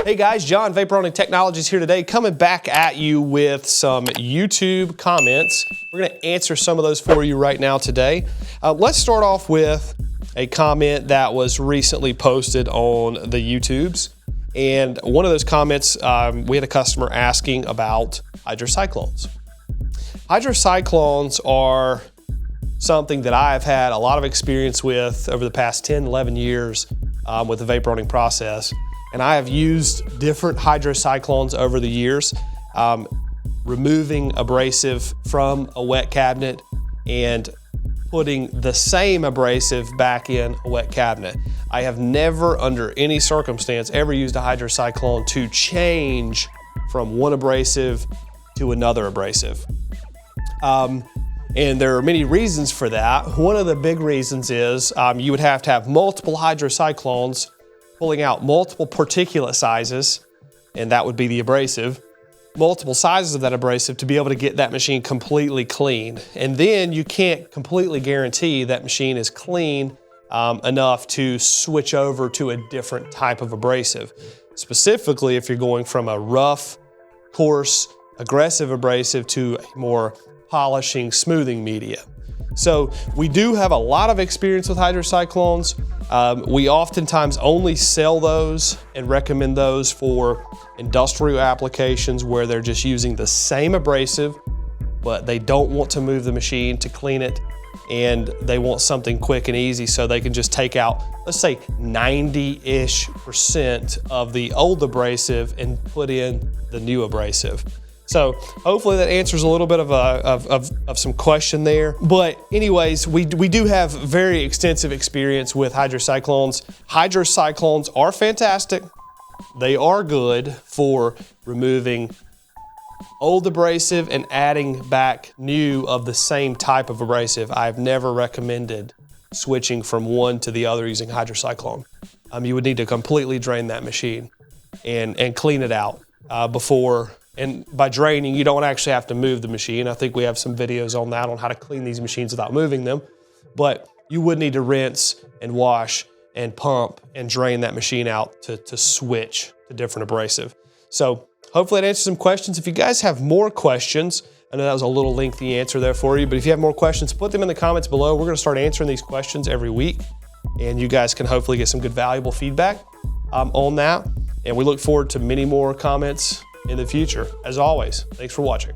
Hey guys, John, Vapor Running Technologies here today, coming back at you with some YouTube comments. We're gonna answer some of those for you right now today. Let's start off with a comment that was recently posted on the YouTubes. And one of those comments, we had a customer asking about hydrocyclones. Hydrocyclones are something that I've had a lot of experience with over the past 10, 11 years with the vapor running process. And I have used different hydrocyclones over the years, removing abrasive from a wet cabinet and putting the same abrasive back in a wet cabinet. I have never, under any circumstance, ever used a hydrocyclone to change from one abrasive to another abrasive. And there are many reasons for that. One of the big reasons is you would have to have multiple hydrocyclones pulling out multiple particulate sizes, and that would be the abrasive, multiple sizes of that abrasive to be able to get that machine completely clean. And then you can't completely guarantee that machine is clean enough to switch over to a different type of abrasive. Specifically, if you're going from a rough, coarse, aggressive abrasive to a more polishing, smoothing media. So we do have a lot of experience with hydrocyclones. We oftentimes only sell those and recommend those for industrial applications where they're just using the same abrasive, but they don't want to move the machine to clean it, and they want something quick and easy so they can just take out, let's say 90-ish% of the old abrasive and put in the new abrasive. So hopefully that answers a little bit of some question there. But anyways, we do have very extensive experience with hydrocyclones. Hydrocyclones are fantastic. They are good for removing old abrasive and adding back new of the same type of abrasive. I've never recommended switching from one to the other using hydrocyclone. You would need to completely drain that machine and clean it out before. And by draining, you don't actually have to move the machine. I think we have some videos on that, on how to clean these machines without moving them. But you would need to rinse and wash and pump and drain that machine out to switch to different abrasive. So hopefully that answers some questions. If you guys have more questions, I know that was a little lengthy answer there for you, but if you have more questions, put them in the comments below. We're gonna start answering these questions every week, and you guys can hopefully get some good, valuable feedback on that. And we look forward to many more comments in the future. As always, thanks for watching.